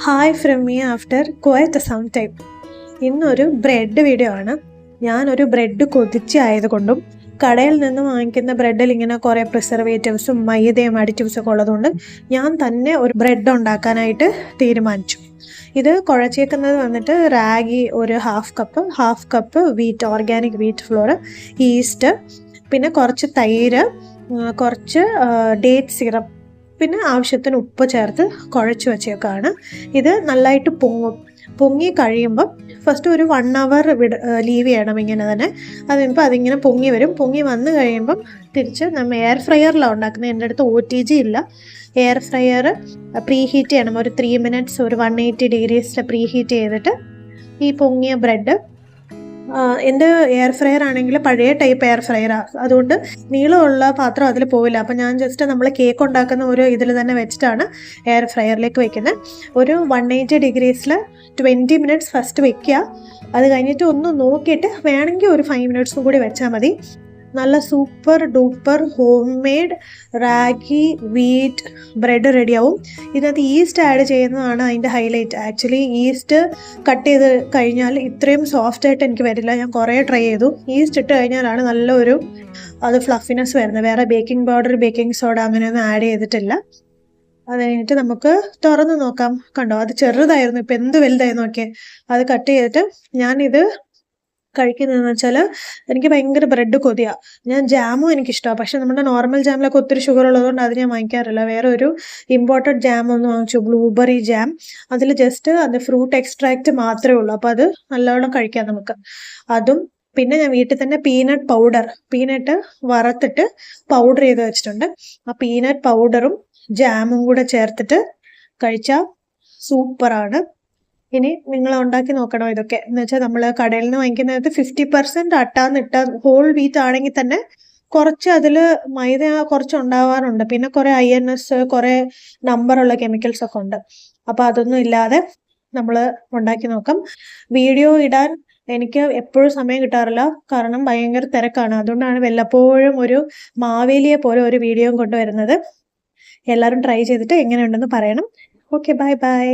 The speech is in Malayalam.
Hi from me after quite some time. ഇന്നൊരു ബ്രെഡ് വീഡിയോ ആണ്. ഞാനൊരു ബ്രെഡ് കൊതിച്ചായതുകൊണ്ടും കടയിൽ നിന്ന് വാങ്ങിക്കുന്ന ബ്രെഡിൽ ഇങ്ങനെ കുറേ പ്രിസർവേറ്റീവ്സും മൈദയും അഡിറ്റീവ്സും ഒക്കെ ഉള്ളതുകൊണ്ട് ഞാൻ തന്നെ ഒരു ബ്രെഡ് ഉണ്ടാക്കാനായിട്ട് തീരുമാനിച്ചു. ഇത് കുഴച്ചേക്കുന്നത് വന്നിട്ട് റാഗി ഒരു half cup wheat, organic wheat floor, east, പിന്നെ കുറച്ച് തൈര്, കുറച്ച് ഡേറ്റ് സിറപ്പ്, പിന്നെ ആവശ്യത്തിന് ഉപ്പ് ചേർത്ത് കുഴച്ച് വെച്ചേക്കാണ്. ഇത് നല്ലതായിട്ട് പൊങ്ങി കഴിയുമ്പം ഫസ്റ്റ് ഒരു 1 hour ലീവ് ചെയ്യണം ഇങ്ങനെ തന്നെ. അതിപ്പോൾ അതിങ്ങനെ പൊങ്ങി വരും. പൊങ്ങി വന്നു കഴിയുമ്പം തിരിച്ച് നമ്മൾ എയർ ഫ്രയറിലാണ് ഉണ്ടാക്കുന്നത്. എൻ്റെ അടുത്ത് OTG ഇല്ല. എയർ ഫ്രയർ പ്രീ ഹീറ്റ് ചെയ്യണം. ഒരു 3 minutes ഒരു 180 degrees പ്രീ ഹീറ്റ് ചെയ്തിട്ട് ഈ പൊങ്ങിയ ബ്രെഡ്, എൻ്റെ എയർ ഫ്രയർ ആണെങ്കിൽ പഴയ ടൈപ്പ് എയർ ഫ്രയറാണ്, അതുകൊണ്ട് നീളമുള്ള പാത്രം അതിൽ പോവില്ല. അപ്പോൾ ഞാൻ ജസ്റ്റ് നമ്മൾ കേക്ക് ഉണ്ടാക്കുന്ന ഒരു ഇതിൽ തന്നെ വെച്ചിട്ടാണ് എയർ ഫ്രയറിലേക്ക് വെക്കുന്നത്. ഒരു 180 degrees 20 minutes ഫസ്റ്റ് വെക്കുക. അത് കഴിഞ്ഞിട്ട് ഒന്ന് നോക്കിയിട്ട് വേണമെങ്കിൽ ഒരു 5 minutes കൂടി വെച്ചാൽ മതി. നല്ല super duper home made ragi wheat bread റെഡിയാവും. ഇതിനകത്ത് ഈസ്റ്റ് ആഡ് ചെയ്യുന്നതാണ് അതിൻ്റെ ഹൈലൈറ്റ്. ആക്ച്വലി ഈസ്റ്റ് കട്ട് ചെയ്ത് കഴിഞ്ഞാൽ ഇത്രയും സോഫ്റ്റായിട്ട് എനിക്ക് വരില്ല. ഞാൻ കുറേ ട്രൈ ചെയ്തു. ഈസ്റ്റ് ഇട്ട് കഴിഞ്ഞാലാണ് നല്ലൊരു ഫ്ലഫിനെസ് വരുന്നത്. വേറെ ബേക്കിംഗ് പൗഡർ, ബേക്കിംഗ് സോഡ അങ്ങനെയൊന്നും ആഡ് ചെയ്തിട്ടില്ല. അത് കഴിഞ്ഞിട്ട് നമുക്ക് തുറന്ന് നോക്കാം. കണ്ടോ, അത് ചെറുതായിരുന്നു, ഇപ്പം എന്ത് വലുതായി നോക്കിയേ. അത് കട്ട് ചെയ്തിട്ട് ഞാനിത് കഴിക്കുന്നതെന്ന് വെച്ചാൽ എനിക്ക് ഭയങ്കര ബ്രെഡ് കൊതിയാണ്. ഞാൻ ജാമും എനിക്കിഷ്ടമാണ്, പക്ഷെ നമ്മുടെ നോർമൽ ജാമിലൊക്കെ ഒത്തിരി ഷുഗർ ഉള്ളതുകൊണ്ട് അത് ഞാൻ വാങ്ങിക്കാറില്ല. വേറെ ഒരു ഇമ്പോർട്ടഡ് ജാം ഒന്ന് വാങ്ങിച്ചു, ബ്ലൂബെറി ജാം. അതിൽ ജസ്റ്റ് അത് ഫ്രൂട്ട് എക്സ്ട്രാക്റ്റ് മാത്രമേ ഉള്ളൂ. അപ്പോൾ അത് നല്ലവണ്ണം കഴിക്കാം നമുക്ക്. അതും പിന്നെ ഞാൻ വീട്ടിൽ തന്നെ പീനട്ട് വറുത്തിട്ട് പൗഡർ ചെയ്ത് വെച്ചിട്ടുണ്ട്. ആ പീനട്ട് പൗഡറും ജാമും കൂടെ ചേർത്തിട്ട് കഴിച്ചാൽ സൂപ്പറാണ്. ഇനി നിങ്ങൾ ഉണ്ടാക്കി നോക്കണം ഇതൊക്കെ. എന്ന് വെച്ചാൽ നമ്മൾ കടയിൽ നിന്ന് വാങ്ങിക്കുന്നത് 50% അട്ടാന്നിട്ട ഹോൾ വീറ്റ് ആണെങ്കിൽ തന്നെ കുറച്ച് അതിൽ മൈദ കുറച്ച് ഉണ്ടാവാറുണ്ട്. പിന്നെ കുറേ INS, കുറേ നമ്പറുള്ള കെമിക്കൽസ് ഒക്കെ ഉണ്ട്. അപ്പോൾ അതൊന്നും ഇല്ലാതെ നമ്മൾ ഉണ്ടാക്കി നോക്കാം. വീഡിയോ ഇടാൻ എനിക്ക് എപ്പോഴും സമയം കിട്ടാറില്ല, കാരണം ഭയങ്കര തിരക്കാണ്. അതുകൊണ്ടാണ് വല്ലപ്പോഴും ഒരു മാവേലിയെ പോലെ ഒരു വീഡിയോ കൊണ്ടുവരുന്നത്. എല്ലാവരും ട്രൈ ചെയ്തിട്ട് എങ്ങനെയുണ്ടെന്ന് പറയണം. Okay, bye bye.